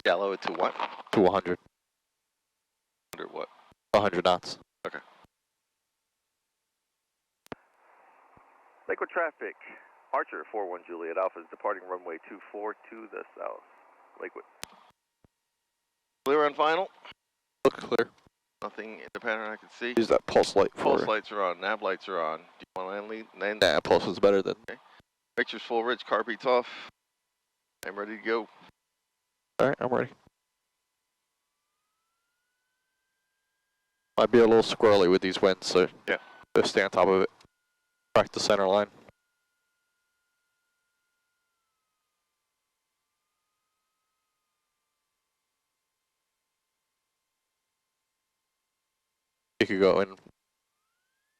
Shallow it to what? To 100. 100 what? 100 knots. Okay. Lakewood traffic. Archer 41 Juliet Alpha is departing runway 24 to the south. Lakewood. Clear on final? Look clear. Nothing in the pattern I can see. Use that pulse light for Pulse lights are on, nav lights are on. Do you want to land lead? Nah, pulse is better than. Okay. Picture's full rich, car beats off. I'm ready to go. Alright, I'm ready. Might be a little squirrely with these winds, so yeah, just stay on top of it. Track the center line. You could go in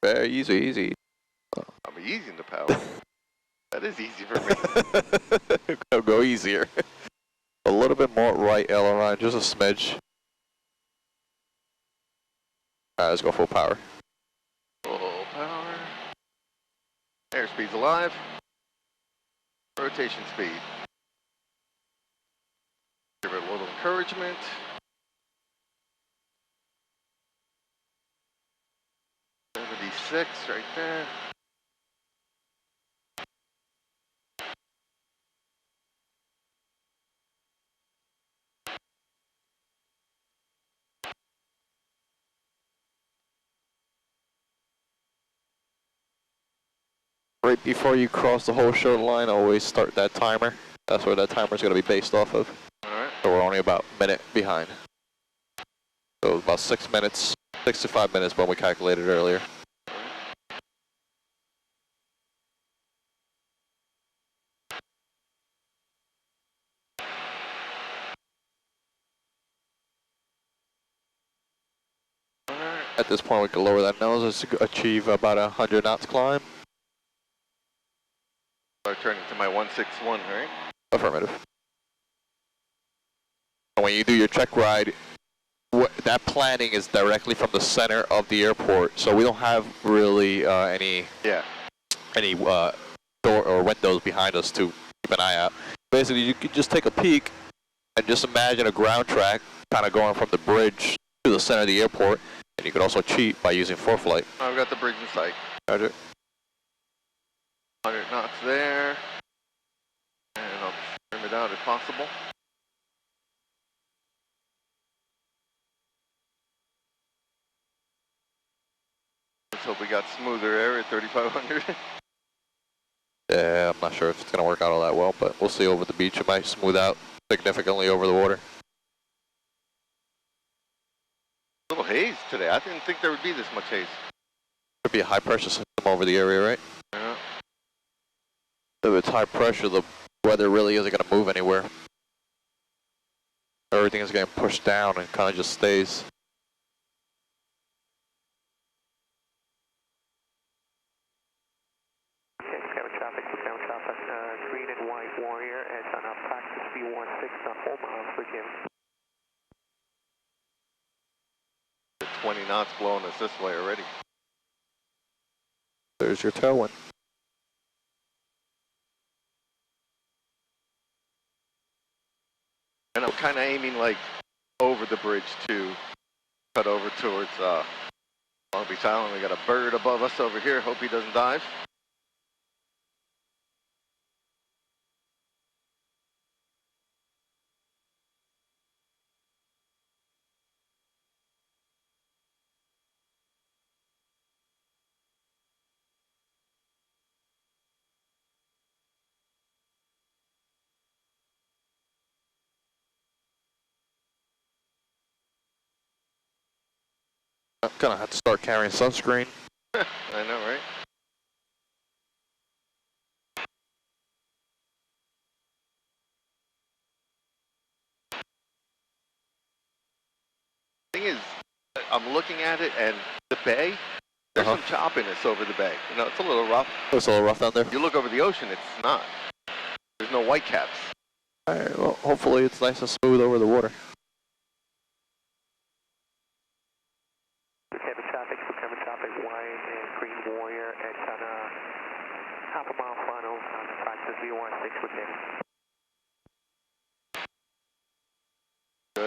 very easy. I'm easing the power. That is easy for me. Go easier. A little bit more right aileron, just a smidge. Alright, let's go full power. Full power. Airspeed's alive. Rotation speed. Give it a little encouragement. .76 right there. Right before you cross the whole show line, always start that timer. That's where that timer is going to be based off of. Alright. So we're only about a minute behind. So about 6 minutes, 6 to 5 minutes when we calculated earlier. At this point we can lower that nose to achieve about 100 knots climb. Start turning to my 161, right? Affirmative. And when you do your check ride, that planning is directly from the center of the airport, so we don't have really any door or windows behind us to keep an eye out. Basically, you can just take a peek and just imagine a ground track kind of going from the bridge to the center of the airport, and you could also cheat by using ForeFlight. I've got the bridge in sight. Roger. 100 knots there. And I'll trim it out if possible. Let's hope we got smoother air at 3,500. Yeah, I'm not sure if it's going to work out all that well, but we'll see over the beach. It might smooth out significantly over the water. A little haze today. I didn't think there would be this much haze. Could be a high pressure system over the area, right? Yeah. If it's high pressure, the weather really isn't going to move anywhere. Everything is getting pushed down and kind of just stays. Green and white Warrior, it's on a practice B16 home for Jim. 20 knots blowing us this way already. There's your tailwind. And I'm kind of aiming like over the bridge to cut over towards Long Beach Island. We got a bird above us over here. Hope he doesn't dive. I'm gonna have to start carrying sunscreen. I know, right? Thing is, I'm looking at it and the bay, there's some choppiness over the bay. You know, it's a little rough. It's a little rough down there. You look over the ocean, it's not. There's no white caps. Alright, well, hopefully it's nice and smooth over the water. Heavy traffic, white and green Warrior, it's on a half a mile final on the practice B16 with him.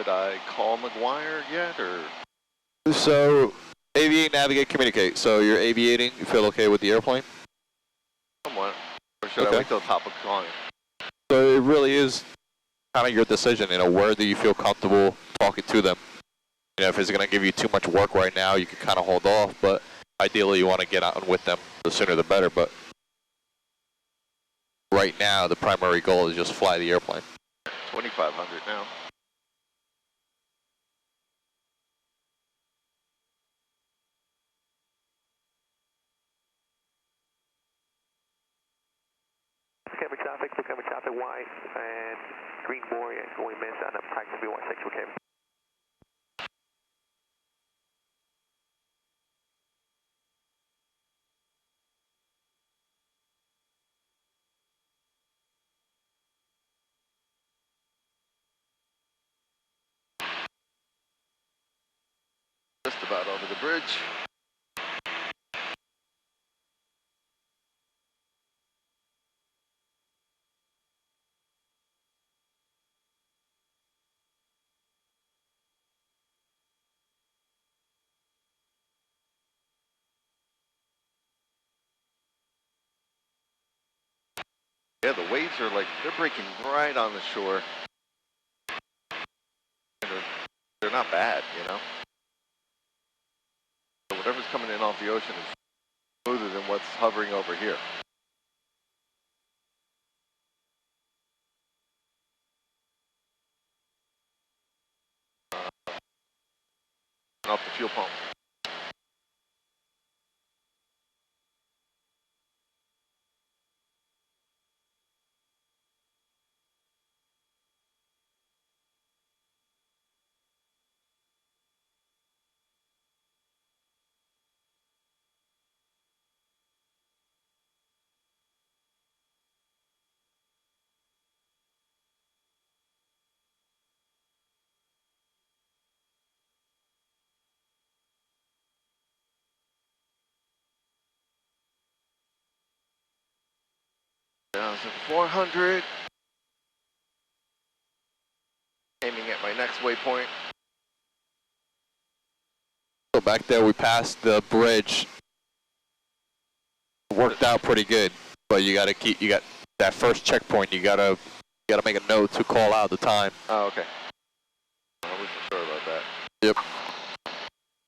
should I call McGuire yet, or? So, aviate, navigate, communicate. So you're aviating, you feel okay with the airplane? Somewhat. Or should I wait till top of calling? So it really is kind of your decision, you know, where do you feel comfortable talking to them? You know, if it's going to give you too much work right now, you can kind of hold off, but ideally you want to get out with them, the sooner the better, but right now the primary goal is just fly the airplane. 2,500 now. Blue Camera traffic, white and green Warrior going miss and up taxi BY6 Blue Camera. Just about over the bridge. Yeah, the waves are like, they're breaking right on the shore. They're not bad, you know? So whatever's coming in off the ocean is smoother than what's hovering over here. Off the fuel pump. Down to 400. Aiming at my next waypoint. So back there we passed the bridge. Worked out pretty good, but you got that first checkpoint, you gotta make a note to call out the time. Oh, okay. I wasn't sure about that. Yep.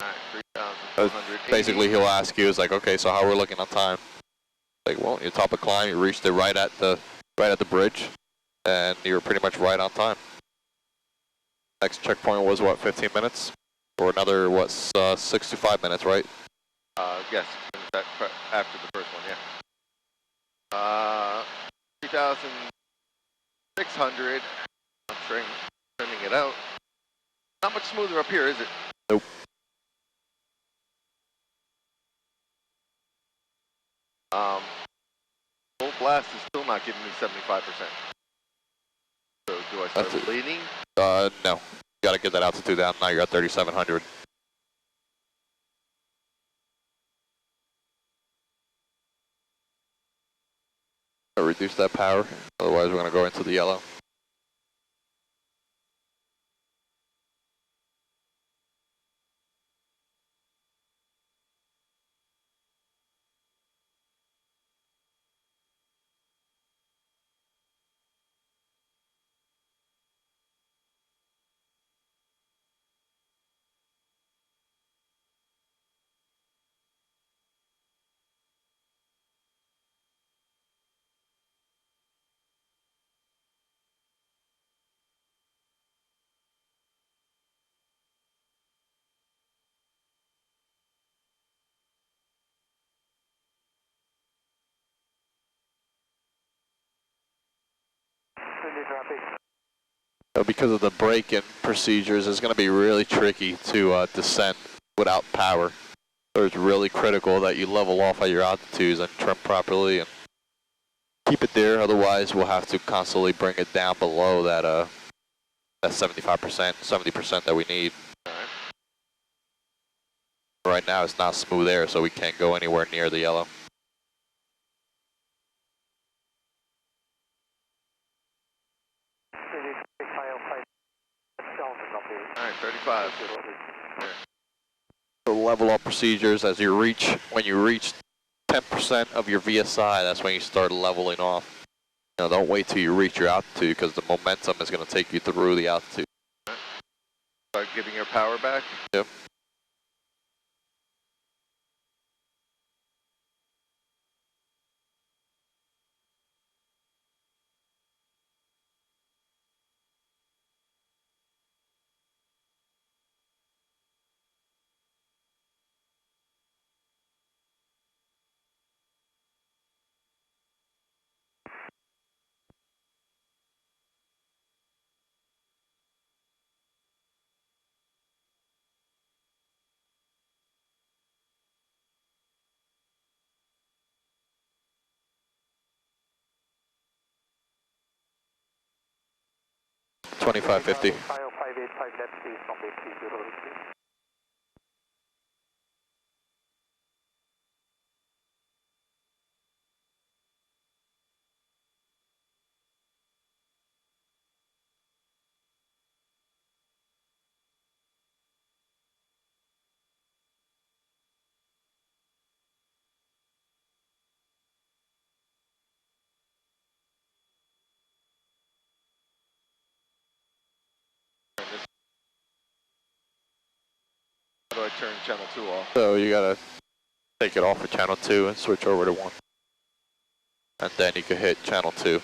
Alright, 3,480. Basically he'll ask you, it's like, okay, so how we're looking on time? Like, well, you top of climb, you reached it right at the bridge, and you were pretty much right on time. Next checkpoint was what, 15 minutes? Or another, what, 65 minutes, right? Yes, after the first one, yeah. 3,600. I'm turning it out. Not much smoother up here, is it? Nope. Full blast is still not giving me 75%. So do I start bleeding? No. You gotta get that altitude down. Now you're at 3,700. Reduce that power, otherwise we're gonna go into the yellow. Because of the braking procedures, it's going to be really tricky to descend without power. So it's really critical that you level off at your altitudes and trim properly and keep it there. Otherwise, we'll have to constantly bring it down below that 75%, 70% that we need. Right now, it's not smooth air, so we can't go anywhere near the yellow. Alright, 35. So level up procedures as you reach, when you reach 10% of your VSI, that's when you start leveling off. Now don't wait till you reach your altitude because the momentum is going to take you through the altitude. Start giving your power back? Yep. $25.50. 585 net speed from the 30. How do I turn channel 2 off? So you got to take it off of channel 2 and switch over to 1. And then you can hit channel 2.